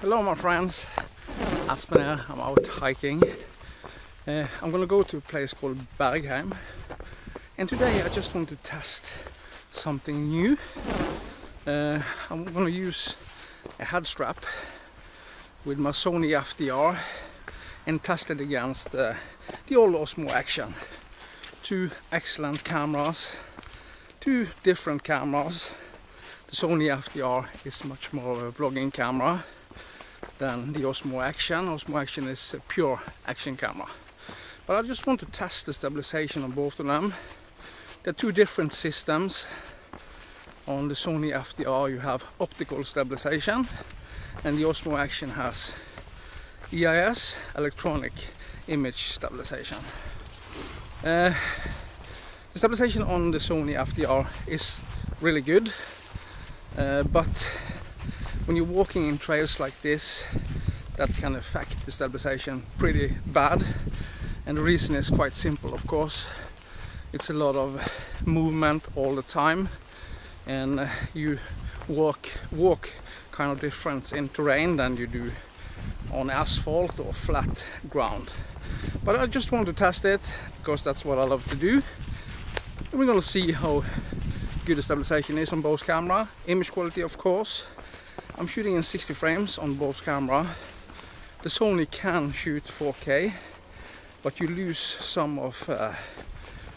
Hello my friends, Aspen here. I'm out hiking. I'm gonna go to a place called Bergheim, and today I just want to test something new. I'm gonna use a head strap with my Sony FDR and test it against the old Osmo Action. Two excellent cameras, two different cameras. The Sony FDR is much more of a vlogging camera than the Osmo Action. Osmo Action is a pure action camera. But I just want to test the stabilization on both of them. There are two different systems. On the Sony FDR you have optical stabilization, and the Osmo Action has EIS, electronic image stabilization. The stabilization on the Sony FDR is really good, but when you're walking in trails like this, that can affect the stabilization pretty bad. And the reason is quite simple, of course. It's a lot of movement all the time, and you walk kind of different in terrain than you do on asphalt or flat ground. But I just want to test it because that's what I love to do. And we're gonna see how good the stabilization is on both camera. Image quality, of course. I'm shooting in 60 frames on both camera. The Sony can shoot 4K, but you lose some of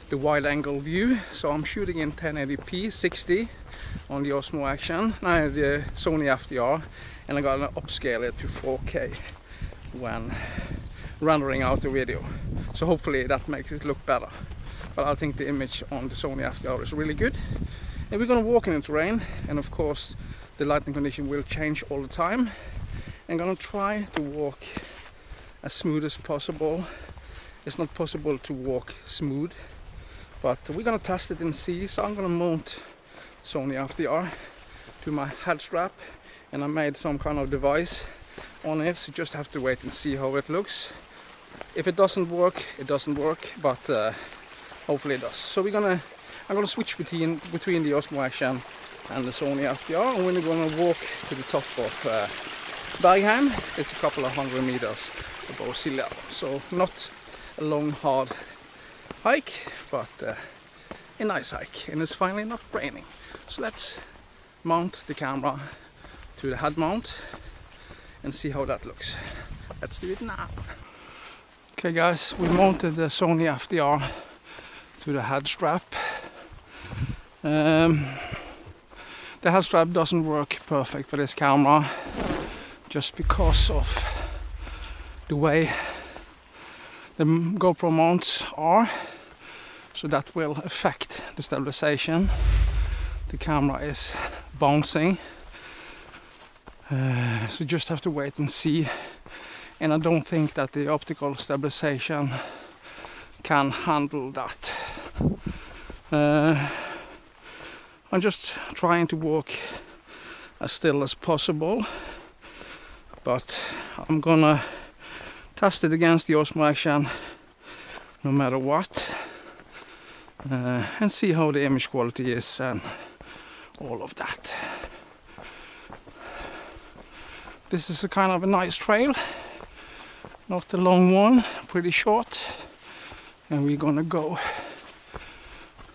the wide angle view. So I'm shooting in 1080p 60 on the Osmo Action, the Sony FDR, and I got to upscale it to 4K when rendering out the video. So hopefully that makes it look better. But I think the image on the Sony FDR is really good. And we're gonna walk in the terrain, and of course the lighting condition will change all the time. I'm gonna try to walk as smooth as possible. It's not possible to walk smooth, but we're gonna test it and see. So I'm gonna mount Sony FDR to my head strap, and I made some kind of device on it, so just have to wait and see how it looks. If it doesn't work, it doesn't work, but hopefully it does. So I'm gonna switch between the Osmo Action and the Sony FDR, and we're gonna walk to the top of Bergheim. It's a couple of 100 meters above sea level, so not a long hard hike, but a nice hike, and it's finally not raining. So let's mount the camera to the head mount and see how that looks. Let's do it now. Okay guys, we mounted the Sony FDR to the head strap. The head strap doesn't work perfect for this camera just because of the way the GoPro mounts are, so that will affect the stabilization. The camera is bouncing, so just have to wait and see. And I don't think that the optical stabilization can handle that. I'm just trying to walk as still as possible, but I'm gonna test it against the Osmo Action no matter what, and see how the image quality is and all of that. This is a kind of a nice trail, not a long one, pretty short, and we're gonna go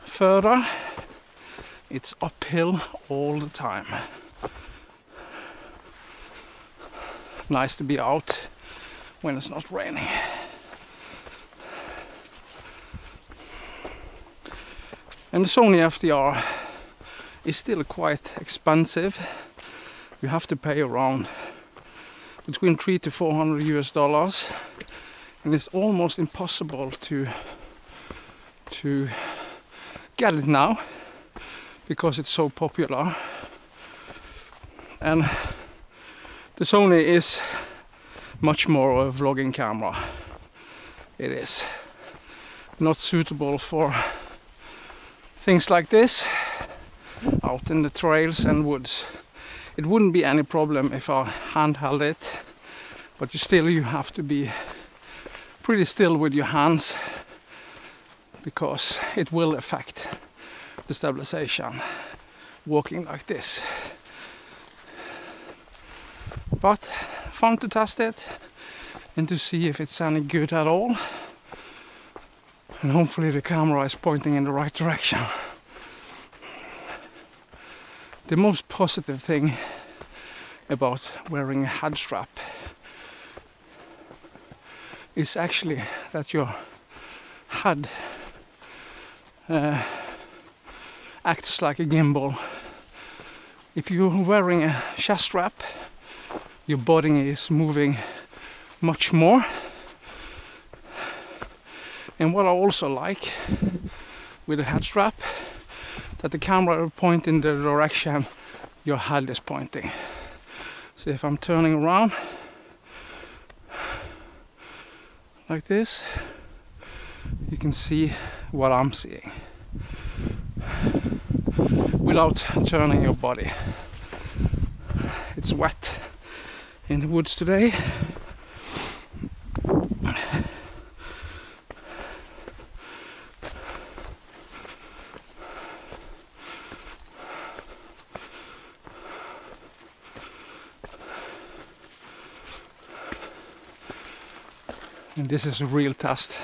further. It's uphill all the time. Nice to be out when it's not raining. And the Sony FDR is still quite expensive. You have to pay around between $300 to $400 US, and it's almost impossible to get it now because it's so popular. And the Sony is much more a vlogging camera. It is not suitable for things like this out in the trails and woods. It wouldn't be any problem if I handheld it, but you have to be pretty still with your hands because it will affect the stabilization walking like this. But fun to test it and to see if it's any good at all. And hopefully the camera is pointing in the right direction. The most positive thing about wearing a head strap is actually that your head acts like a gimbal. If you're wearing a chest strap, your body is moving much more. And what I also like with a head strap, that the camera will point in the direction your head is pointing. So if I'm turning around like this, you can see what I'm seeing without turning your body. It's wet in the woods today. And this is a real test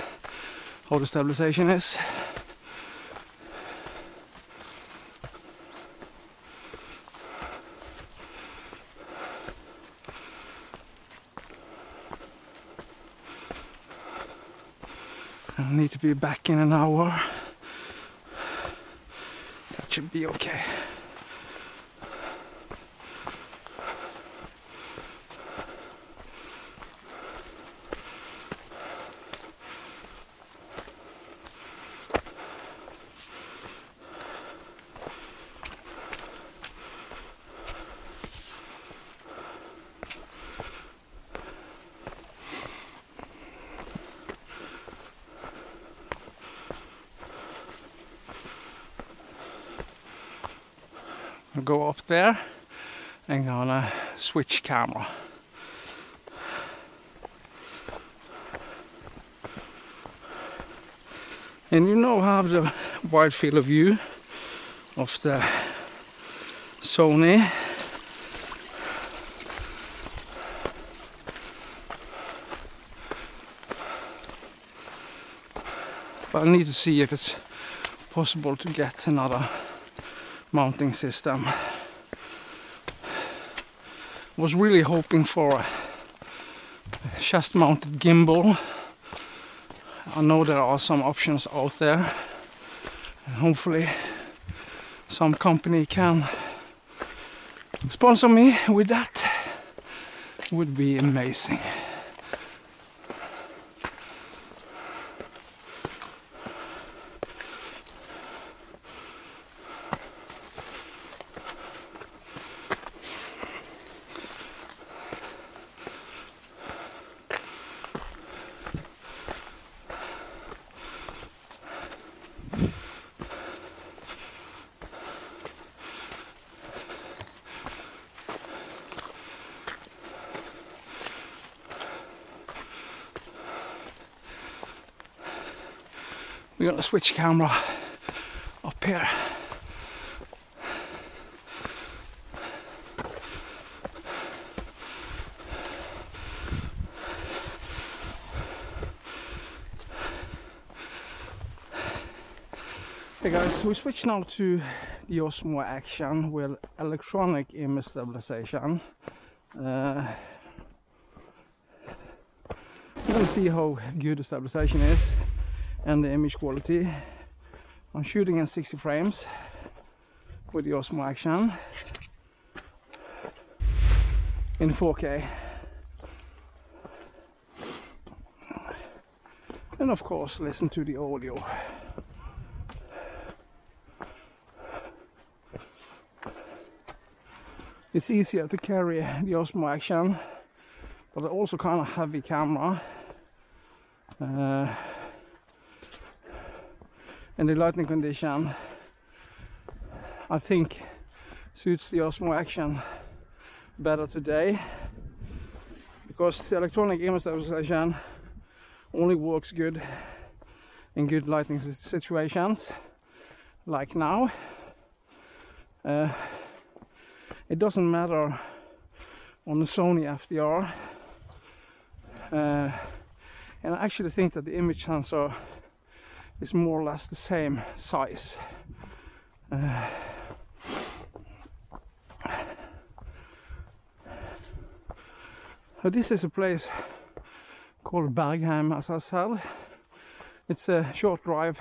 how the stabilization is. I need to be back in an hour. That should be okay. I'll go up there and gonna switch camera. And you now have the wide field of view of the Sony. But I need to see if it's possible to get another mounting system. Was really hoping for a chest mounted gimbal. I know there are some options out there, and hopefully some company can sponsor me with that. Would be amazing. We're gonna switch camera up here. Hey guys, we switch now to the Osmo Action with electronic image stabilization. We're gonna see how good the stabilization is and the image quality. I'm shooting in 60 frames with the Osmo Action in 4K. And of course listen to the audio. It's easier to carry the Osmo Action, but also kind of heavy camera. And the lighting condition, I think, suits the Osmo Action better today, because the electronic image stabilization only works good in good lighting situations, like now. It doesn't matter on the Sony FDR, and I actually think that the image sensor is more or less the same size. So this is a place called Bergheim, as I said. It's a short drive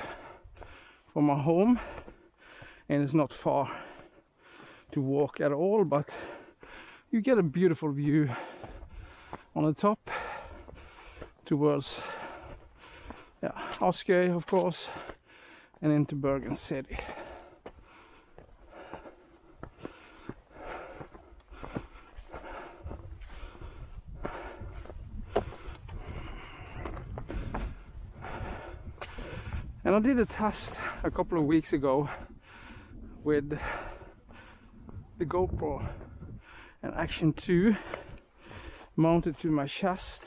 from my home, and it's not far to walk at all, but you get a beautiful view on the top towards Askøy, of course, and into Bergen City. And I did a test a couple of weeks ago with the GoPro and Action 2 mounted to my chest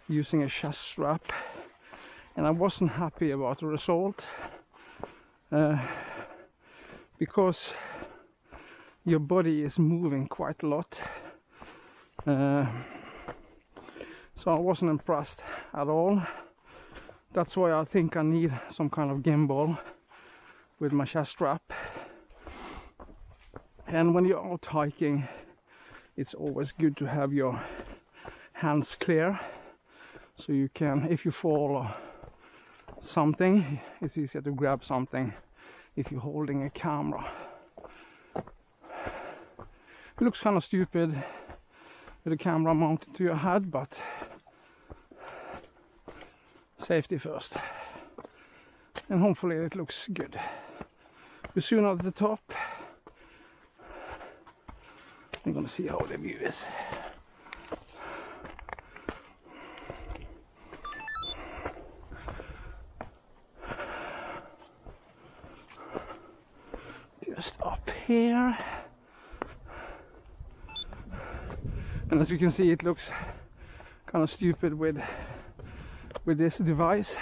using a chest strap, and I wasn't happy about the result because your body is moving quite a lot, so I wasn't impressed at all. That's why I think I need some kind of gimbal with my chest strap. And when you're out hiking, it's always good to have your hands clear, so you can, if you fall or something, it's easier to grab something if you're holding a camera. It looks kind of stupid with a camera mounted to your head, but safety first, and hopefully it looks good. We're soon at the top. I'm gonna see how the view is. Just up here, and as you can see, it looks kind of stupid with this device,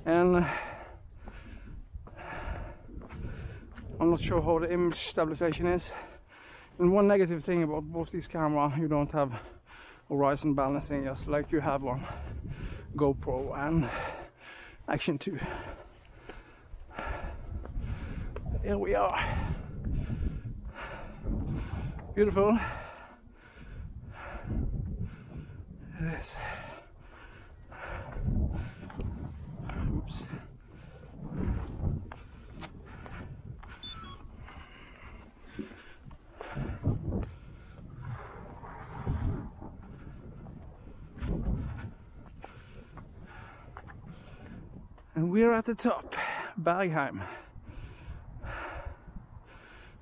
and I'm not sure how the image stabilization is. And one negative thing about both these cameras, you don't have horizon balancing just like you have on GoPro and Action 2. Here we are. Beautiful. It is. Oops. And we're at the top, Bergheim.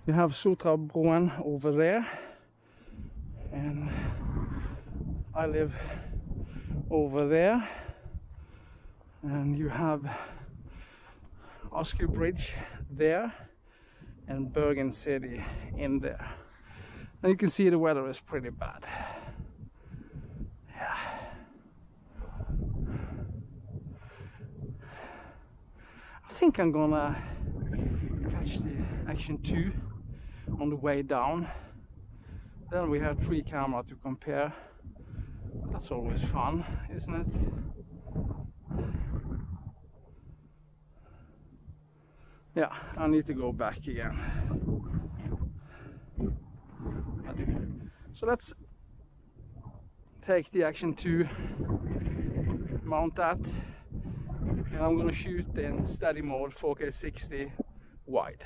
You have Sotrabroen over there, and I live over there, and you have Askøy Bridge there and Bergen City in there. And you can see the weather is pretty bad. Yeah. I think I'm gonna catch the Action 2 on the way down. Then we have 3 cameras to compare. That's always fun, isn't it? Yeah, I need to go back again. I do. So let's take the Action 2, mount that, and I'm gonna shoot in steady mode 4K 60 wide.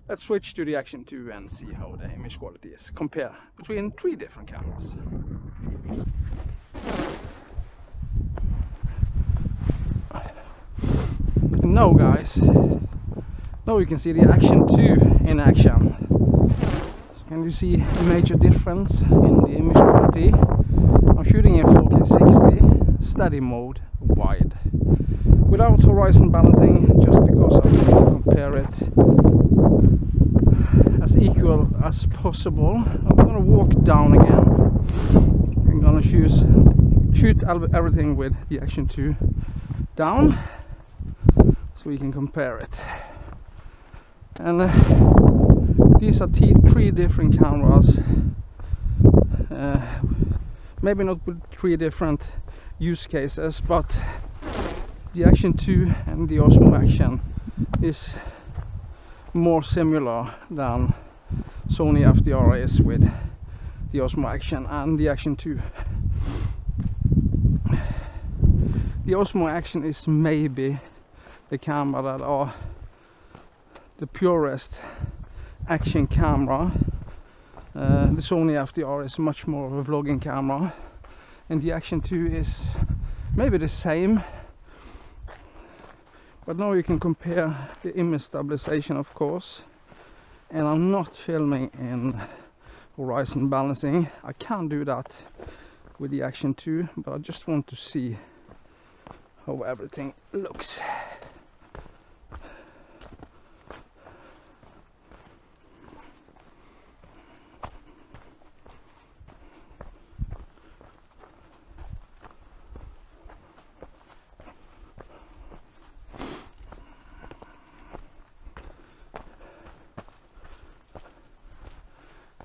Let's switch to the Action 2 and see how the image quality is. Compare between 3 different cameras. And now guys, now you can see the Action 2 in action. So can you see a major difference in the image quality? I'm shooting in 4K 60, steady mode, wide. Without horizon balancing, just because I want to compare it as equal as possible. I'm gonna walk down again. I'm gonna shoot everything with the Action 2 down, so we can compare it. And these are 3 different cameras maybe not with 3 different use cases, but the Action 2 and the Osmo Action is more similar than Sony FDR is with the Osmo Action and the Action 2. The Osmo Action is maybe the camera that are the purest action camera. The Sony FDR is much more of a vlogging camera, and the Action 2 is maybe the same, but now you can compare the image stabilization, of course. And I'm not filming in horizon balancing. I can do that with the Action 2, but I just want to see how everything looks.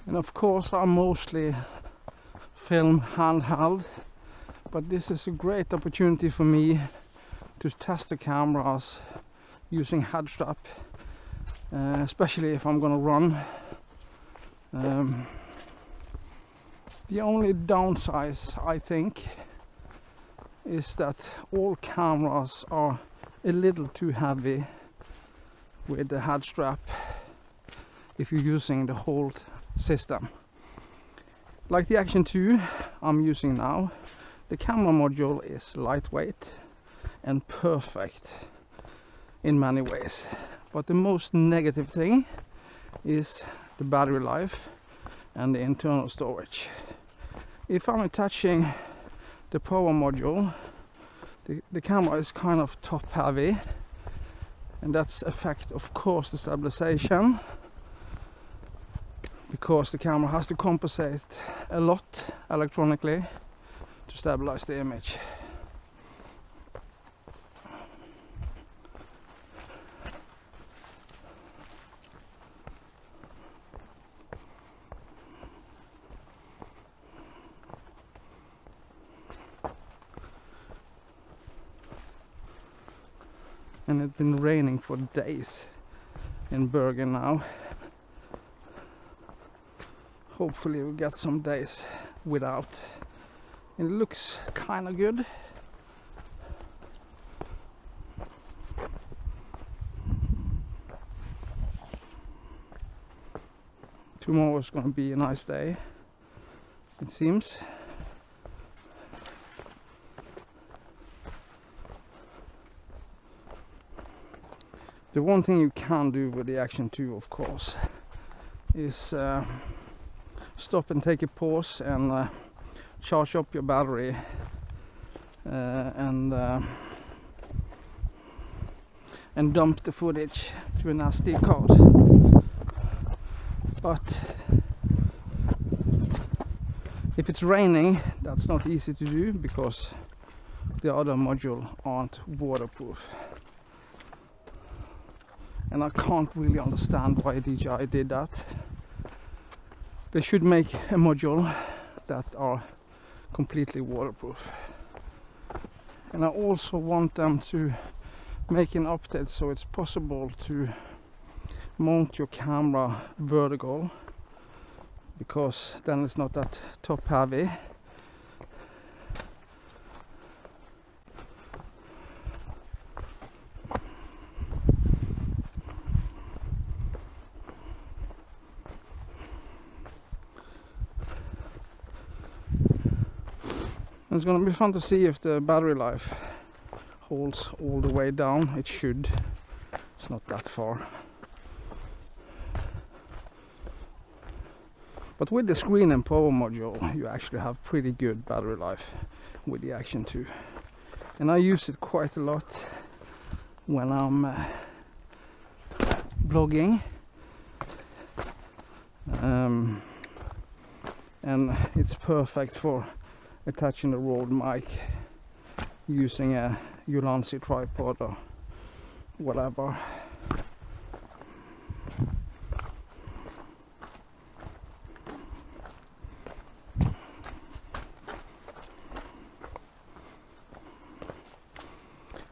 And of course I mostly film handheld, but this is a great opportunity for me to test the cameras using head strap, especially if I'm gonna run. The only downside, I think, is that all cameras are a little too heavy with the head strap if you're using the whole system. Like the Action 2 I'm using now, the camera module is lightweight and perfect in many ways, but the most negative thing is the battery life and the internal storage. If I'm attaching the power module, the camera is kind of top heavy, and that's affect, of course, the stabilization, because the camera has to compensate a lot electronically to stabilize the image. And it's been raining for days in Bergen now. Hopefully we'll get some days without. It looks kind of good. Tomorrow is going to be a nice day, it seems. The one thing you can do with the Action 2, of course, is stop and take a pause and charge up your battery and dump the footage to an SD card. But if it's raining, that's not easy to do because the other module aren't waterproof. And I can't really understand why DJI did that. They should make a module that are completely waterproof. And I also want them to make an update so it's possible to mount your camera vertical, because then it's not that top heavy. It's going to be fun to see if the battery life holds all the way down. It should. It's not that far. But with the screen and power module, you actually have pretty good battery life with the Action 2. And I use it quite a lot when I'm vlogging. And it's perfect for attaching the Rode mic using a Ulanzi tripod or whatever.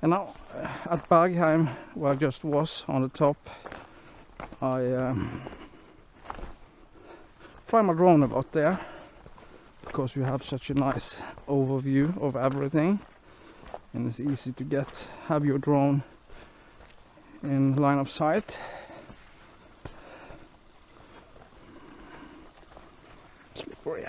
And now at Bergheim, where I just was on the top, I fly my drone about there because you have such a nice overview of everything, and it's easy to have your drone in line of sight. Slippery.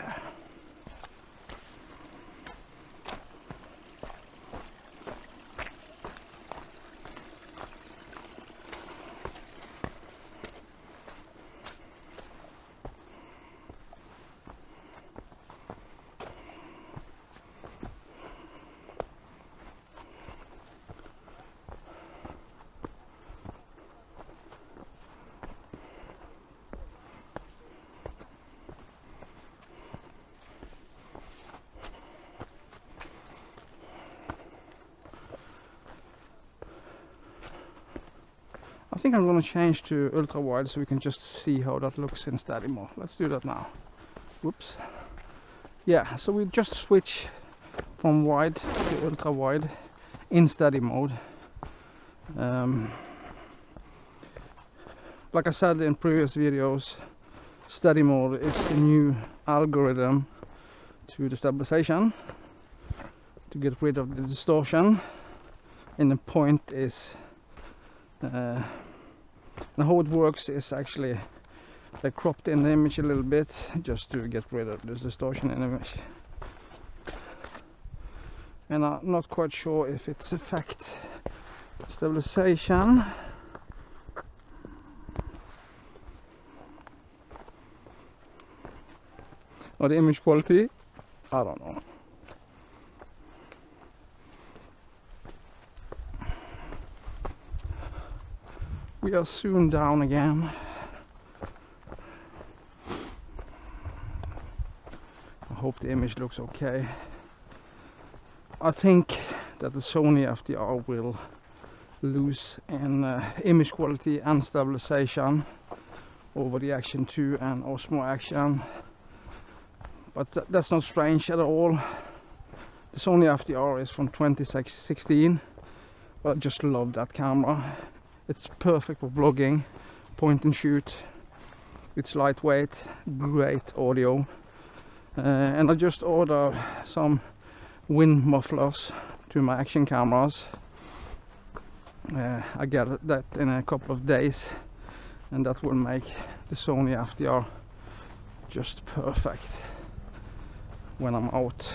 I think I'm going to change to ultra wide so we can just see how that looks in steady mode. Let's do that now. Whoops. Yeah, so we just switch from wide to ultra wide in steady mode. Like I said in previous videos, steady mode is a new algorithm to the stabilization to get rid of the distortion, and the point is and how it works is actually they cropped in the image a little bit just to get rid of the distortion in the image. And I'm not quite sure if it's affect stabilization. Or the image quality. I don't know. We are soon down again. I hope the image looks okay. I think that the Sony FDR will lose in image quality and stabilization over the Action 2 and Osmo Action. But that's not strange at all. The Sony FDR is from 2016, but I just love that camera. It's perfect for vlogging, point and shoot. It's lightweight, great audio. And I just ordered some wind mufflers to my action cameras. I get that in a couple of days, and that will make the Sony FDR just perfect when I'm out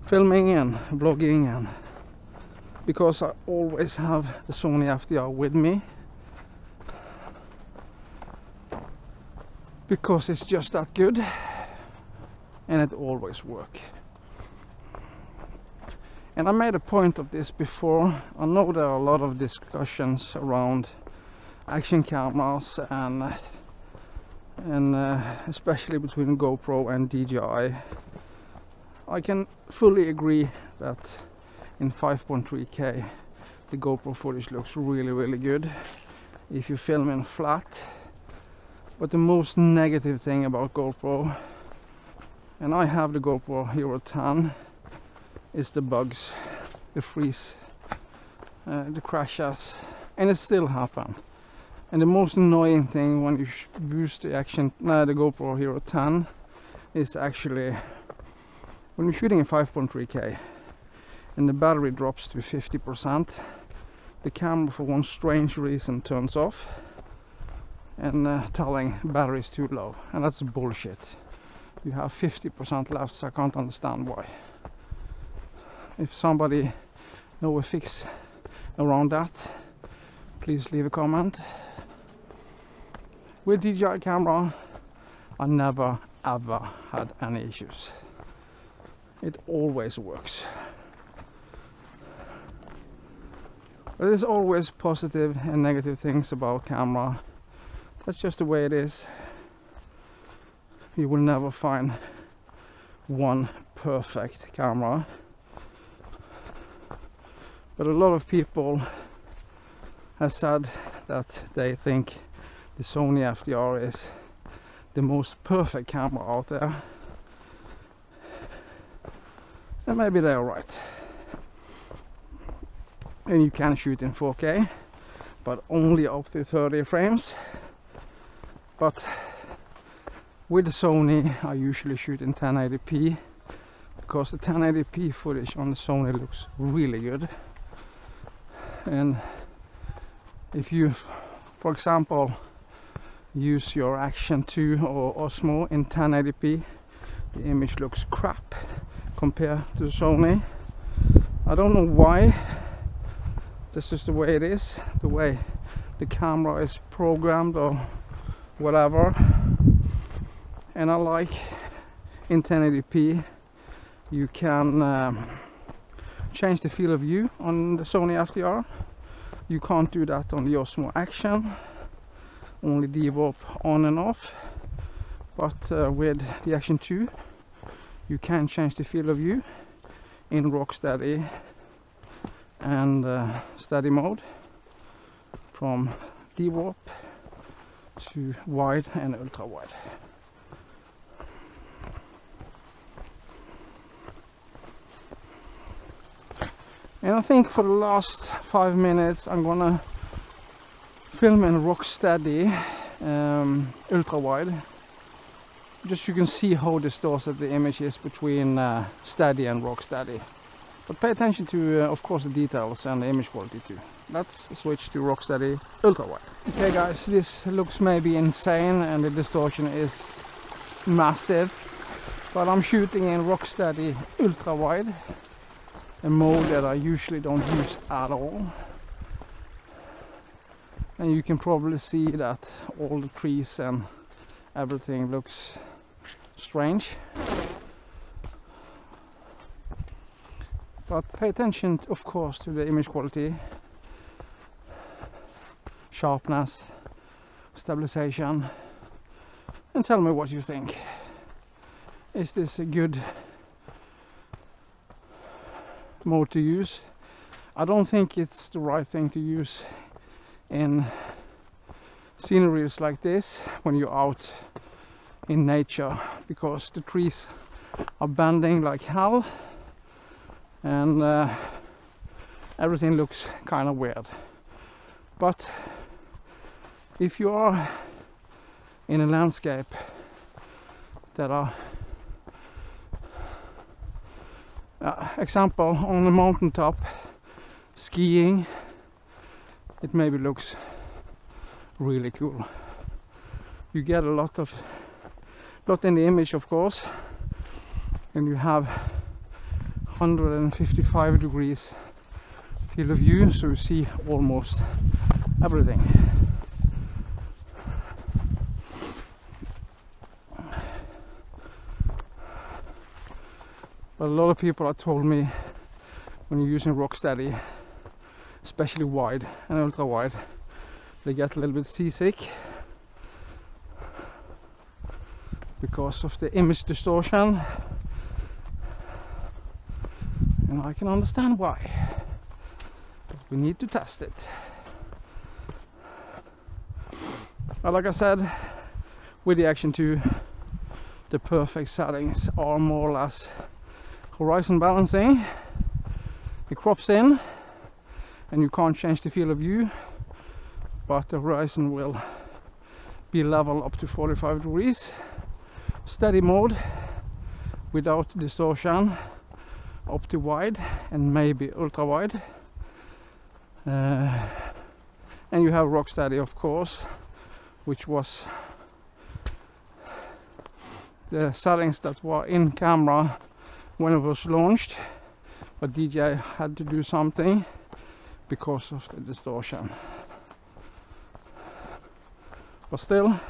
filming and vlogging, and because I always have the Sony FDR with me, because it's just that good and it always works. And I made a point of this before. I know there are a lot of discussions around action cameras and especially between GoPro and DJI. I can fully agree that in 5.3K the GoPro footage looks really good if you film in flat. But the most negative thing about GoPro, and I have the GoPro Hero 10, is the bugs, the freeze, the crashes, and it still happens. And the most annoying thing when you use the GoPro Hero 10 is actually when you're shooting in 5.3K and the battery drops to 50%, the camera for one strange reason turns off and telling battery is too low, and that's bullshit. You have 50% left, so I can't understand why. If somebody knows a fix around that, please leave a comment. With DJI camera, I never ever had any issues. It always works. But there's always positive and negative things about camera. That's just the way it is. You will never find one perfect camera. But a lot of people have said that they think the Sony FDR is the most perfect camera out there. And maybe they're right. and you can shoot in 4K, but only up to 30 frames. But with the Sony I usually shoot in 1080p, because the 1080p footage on the Sony looks really good. And if you, for example, use your Action 2 or Osmo in 1080p, the image looks crap compared to Sony. I don't know why. This is the way it is, the way the camera is programmed or whatever. And I like in 1080p you can change the field of view on the Sony FDR. You can't do that on the Osmo Action, only DWAP on and off. But with the Action 2 you can change the field of view in rock steady and steady mode, from DWAP to wide and ultra wide. And I think for the last 5 minutes I'm gonna film in rock steady ultra wide, just so you can see how distorted the image is between steady and rock steady. But pay attention to of course the details and the image quality too. Let's switch to rock steady ultra wide. Okay guys, this looks maybe insane and the distortion is massive, but I'm shooting in rock steady ultra wide, a mode that I usually don't use at all. And you can probably see that all the trees and everything looks strange. But pay attention of course to the image quality, sharpness, stabilization, and tell me what you think. Is this a good mode to use? I don't think it's the right thing to use in sceneries like this when you're out in nature, because the trees are bending like hell and everything looks kind of weird. But if you are in a landscape that are example on the mountaintop skiing, it maybe looks really cool. You get a lot in the image of course, and you have 155 degrees field of view, so you see almost everything. But a lot of people have told me when you're using rock steady, especially wide and ultra wide, they get a little bit seasick because of the image distortion, and I can understand why, but we need to test it. But like I said, with the Action 2 the perfect settings are more or less horizon balancing. It crops in and you can't change the field of view, but the horizon will be level up to 45 degrees. Steady mode without distortion, up to wide and maybe ultra wide. And you have rock steady of course, which was the settings that were in camera when it was launched, but Dji had to do something because of the distortion. But still,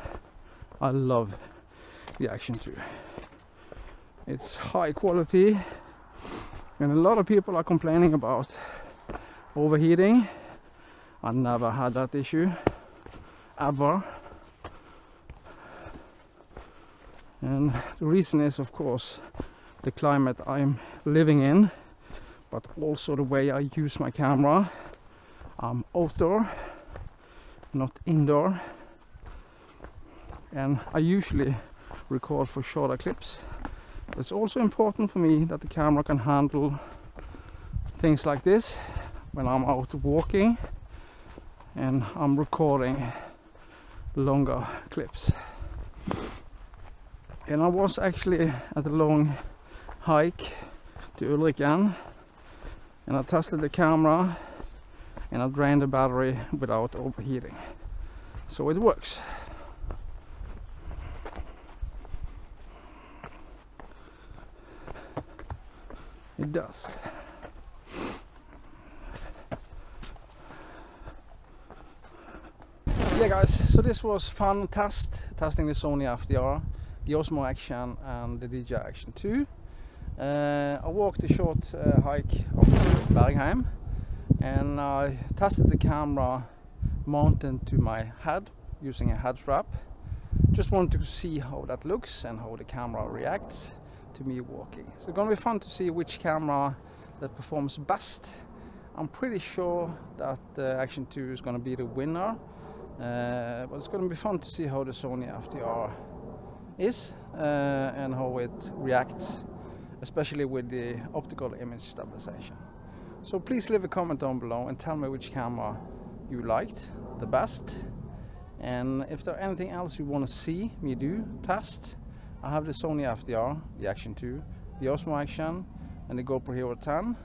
I love the Action 2. It's high quality, and a lot of people are complaining about overheating. I never had that issue, ever. And the reason is of course the climate I'm living in, but also the way I use my camera. I'm outdoor, not indoor, and I usually record for shorter clips. It's also important for me that the camera can handle things like this, when I'm out walking and I'm recording longer clips. And I was actually at a long hike to Ulriken, and I tested the camera and I drained the battery without overheating, so it works. It does. Yeah guys, so this was fun testing the Sony FDR, the Osmo Action and the Dji Action 2. I walked a short hike up to Bergheim, and I tested the camera mounted to my head using a head strap. Just wanted to see how that looks and how the camera reacts to me walking. So it's gonna be fun to see which camera that performs best. I'm pretty sure that the Action 2 is gonna be the winner, but it's gonna be fun to see how the Sony FDR is and how it reacts, especially with the optical image stabilization. So please leave a comment down below and tell me which camera you liked the best, and if there's anything else you want to see me do, test. I have the Sony FDR, the Action 2, the Osmo Action and the GoPro Hero 10.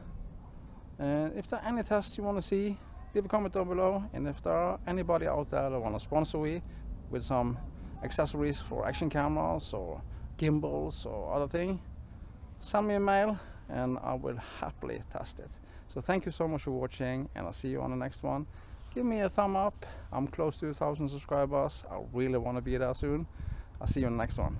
And if there are any tests you want to see, leave a comment down below. And if there are anybody out there that want to sponsor me with some accessories for action cameras or gimbals or other things, send me a mail and I will happily test it. So thank you so much for watching, and I'll see you on the next one. Give me a thumb up. I'm close to 1,000 subscribers. I really want to be there soon. I'll see you on the next one.